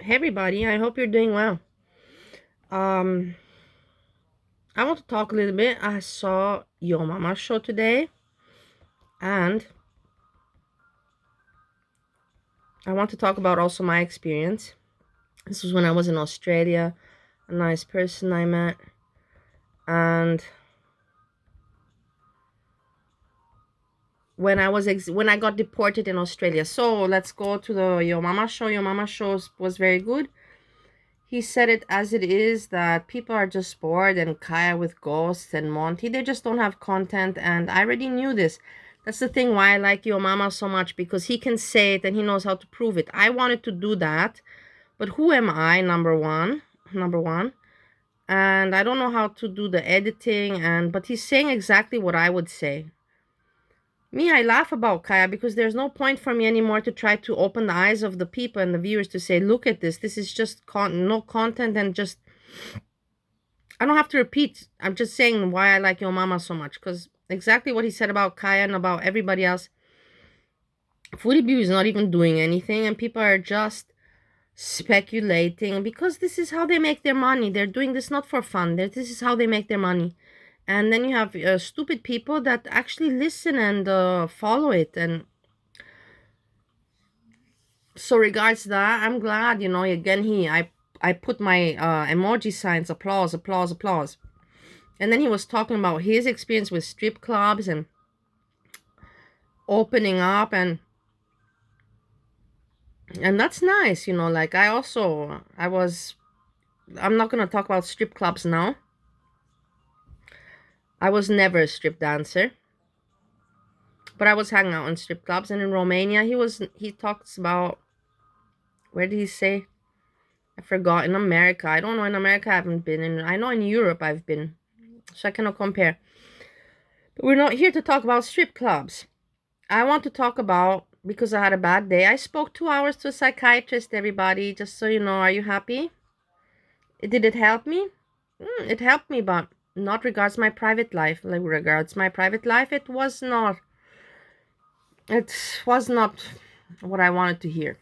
Hey everybody, I hope you're doing well. Um, I want to talk a little bit. I saw Your Mama show today, and I want to talk about also my experience. This was when I was in Australia, a nice person I met, and when I got deported in Australia. So let's go to the Your Mama show. Your Mama show was very good. He said it as it is that people are just bored, and Kaya with Ghosts and Monty, they just don't have content. And I already knew this. That's the thing why I like Your Mama so much, because he can say it and he knows how to prove it. I wanted to do that, but who am I, number one? Number one. And I don't know how to do the editing, but he's saying exactly what I would say. Me, I laugh about Kaya because there's no point for me anymore to try to open the eyes of the people and the viewers to say, look at this. This is just no content, and just I don't have to repeat. I'm just saying why I like Your Mama so much, because exactly what he said about Kaya and about everybody else. Foodie View is not even doing anything, and people are just speculating because this is how they make their money. They're doing this not for fun. This is how they make their money. And then you have stupid people that actually listen and follow it. And so, regards to that, I'm glad, again, I put my emoji signs, applause, applause, applause. And then he was talking about his experience with strip clubs and opening up, and that's nice, like I'm not going to talk about strip clubs now. I was never a strip dancer, but I was hanging out in strip clubs. And in Romania, he talks about, where did he say, I forgot. In America, I don't know. In America I haven't been. I know in Europe I've been, so I cannot compare. But we're not here to talk about strip clubs. I want to talk about, because I had a bad day, I spoke 2 hours to a psychiatrist, everybody, just so you know. Are you happy? Did it help me? It helped me, but not regards my private life. Like, regards my private life, it was not. It was not what I wanted to hear.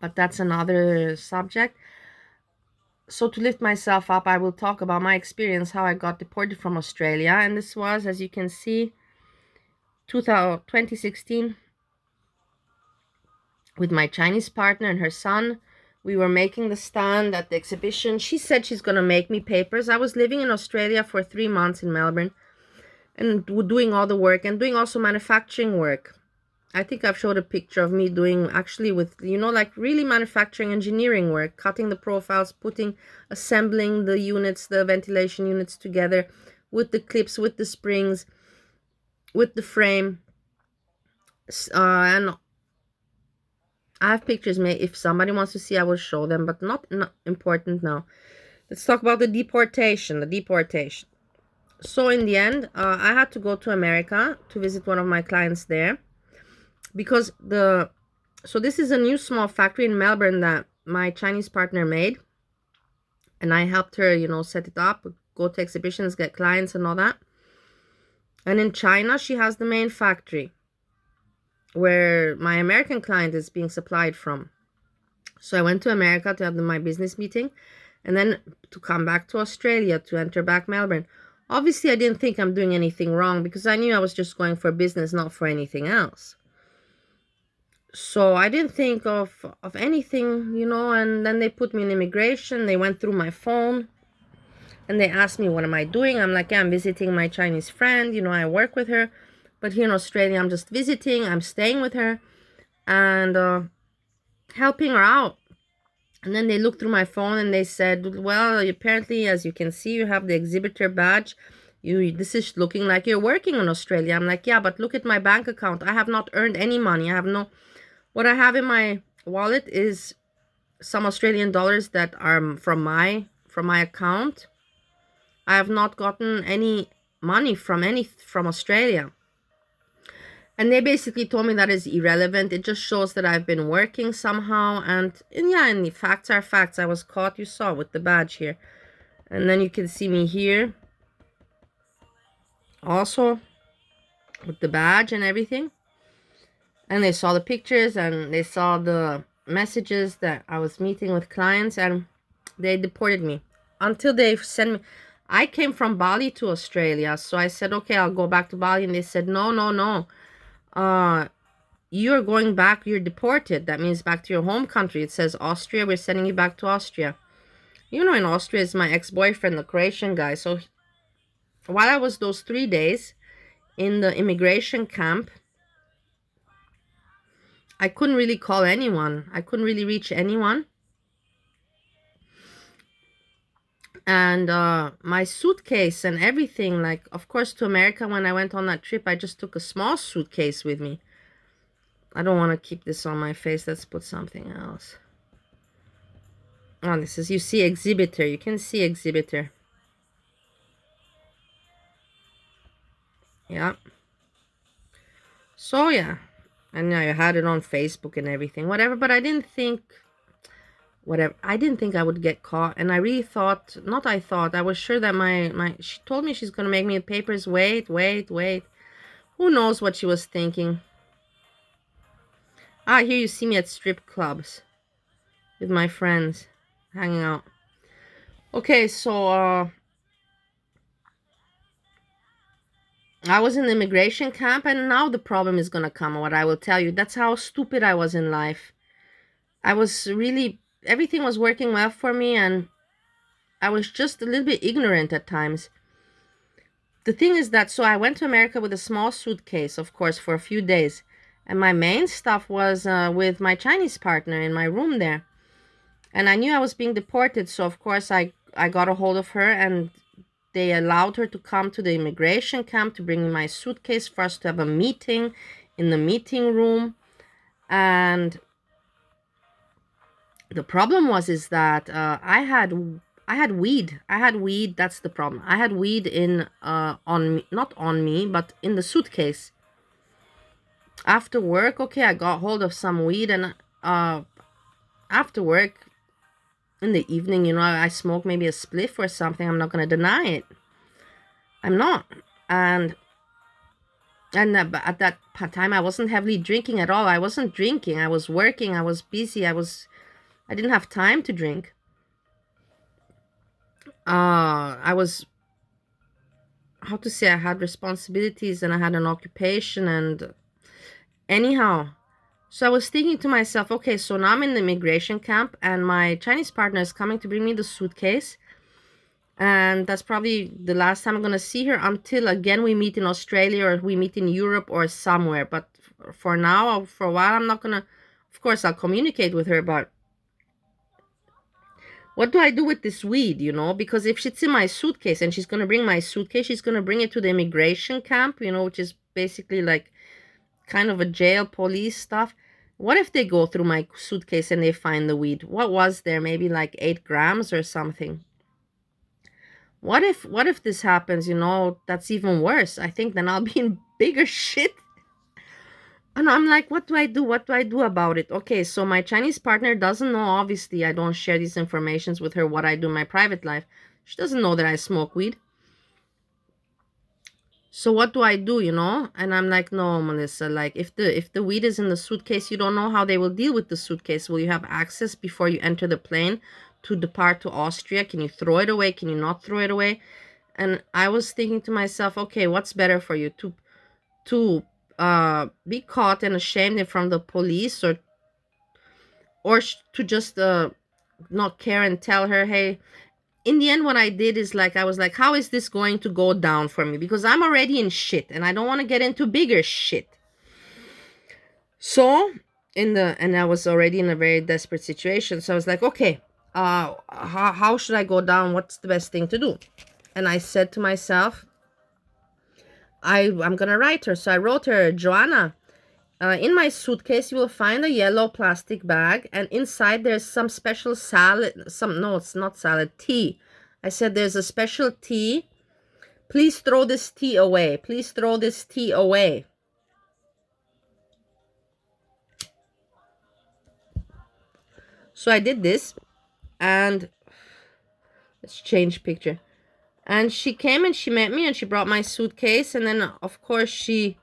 But that's another subject. So to lift myself up, I will talk about my experience, how I got deported from Australia. And this was, as you can see, 2016, with my Chinese partner and her son. We were making the stand at the exhibition. She said she's going to make me papers. I was living in Australia for 3 months in Melbourne and doing all the work and doing also manufacturing work. I think I've showed a picture of me doing, actually, with, like really manufacturing engineering work, cutting the profiles, assembling the units, the ventilation units together with the clips, with the springs, with the frame. And I have pictures. If somebody wants to see, I will show them, but not important now. Let's talk about the deportation. So in the end, I had to go to America to visit one of my clients there, because so this is a new small factory in Melbourne that my Chinese partner made, and I helped her, set it up, go to exhibitions, get clients and all that. And in China, she has the main factory where my American client is being supplied from. So I went to America to have my business meeting, and then to come back to Australia to enter back Melbourne. Obviously, I didn't think I'm doing anything wrong, because I knew I was just going for business, not for anything else. So I didn't think of anything, and then they put me in immigration. They went through my phone and they asked me, what am I doing? I'm like, yeah, I'm visiting my Chinese friend. I work with her. But here in Australia, I'm just visiting. I'm staying with her and helping her out. And then they looked through my phone and they said, well, apparently, as you can see, you have the exhibitor badge. This is looking like you're working in Australia. I'm like, yeah, but look at my bank account. I have not earned any money. What I have in my wallet is some Australian dollars that are from my account. I have not gotten any money from Australia. And they basically told me that is irrelevant. It just shows that I've been working somehow. And yeah, and the facts are facts. I was caught, you saw, with the badge here. And then you can see me here also with the badge and everything. And they saw the pictures and they saw the messages that I was meeting with clients, and they deported me until they sent me. I came from Bali to Australia, so I said, okay, I'll go back to Bali, and they said, no, no, no. You're going back. You're deported. That means back to your home country. It says Austria. We're sending you back to Austria. In Austria is my ex-boyfriend, the Croatian guy. So while I was those 3 days in the immigration camp, I couldn't really call anyone. I couldn't really reach anyone. And my suitcase and everything, like, of course, to America, when I went on that trip, I just took a small suitcase with me. I don't want to keep this on my face. Let's put something else. Oh, this is, you see exhibitor. You can see exhibitor. Yeah. So, yeah. And I had it on Facebook and everything, whatever. But I didn't think, whatever. I didn't think I would get caught. And I really thought, not I thought, I was sure that she told me she's going to make me the papers. Wait, wait, wait. Who knows what she was thinking? Ah, here you see me at strip clubs with my friends hanging out. Okay, so I was in the immigration camp, and now the problem is gonna come. What I will tell you, that's how stupid I was in life. I was really, everything was working well for me, and I was just a little bit ignorant at times. The thing is that, so I went to America with a small suitcase, of course, for a few days, and my main stuff was with my Chinese partner in my room there. And I knew I was being deported, so of course I got a hold of her, and they allowed her to come to the immigration camp to bring me my suitcase for us to have a meeting in the meeting room. And the problem is that I had weed. I had weed. That's the problem. I had weed in on me, not on me, but in the suitcase. After work, okay, I got hold of some weed, and after work in the evening, I smoke maybe a spliff or something. I'm not gonna deny it. I'm not. And at that time, I wasn't heavily drinking at all. I wasn't drinking. I was working. I was busy. I didn't have time to drink. I was, how to say, I had responsibilities and I had an occupation, and anyhow. So I was thinking to myself, okay, so now I'm in the immigration camp, and my Chinese partner is coming to bring me the suitcase. And that's probably the last time I'm going to see her until, again, we meet in Australia or we meet in Europe or somewhere. But for now, for a while, I'm not going to, of course, I'll communicate with her, but what do I do with this weed, Because if it's in my suitcase and she's going to bring my suitcase, she's going to bring it to the immigration camp, which is basically like kind of a jail, police stuff. What if they go through my suitcase and they find the weed? What was there? Maybe like 8 grams or something. What if this happens, that's even worse. I think then I'll be in bigger shit. And I'm like, what do I do? What do I do about it? Okay, so my Chinese partner doesn't know. Obviously, I don't share these informations with her, what I do in my private life. She doesn't know that I smoke weed. So what do I do, And I'm like, no, Melissa, like if the weed is in the suitcase, you don't know how they will deal with the suitcase. Will you have access before you enter the plane to depart to Austria? Can you throw it away? Can you not throw it away? And I was thinking to myself, okay, what's better for you, to be caught and ashamed in front of the police, or to just not care and tell her, hey. In the end, what I did is, like, I was like, how is this going to go down for me? Because I'm already in shit and I don't want to get into bigger shit. So and I was already in a very desperate situation. So I was like, okay, how should I go down? What's the best thing to do? And I said to myself, I'm gonna write her. So I wrote her, Joanna, in my suitcase, you will find a yellow plastic bag, and inside there's some special salad. No, it's not salad, tea. I said, there's a special tea. Please throw this tea away. Please throw this tea away. So I did this, and let's change picture. And she came and she met me and she brought my suitcase, and then of course she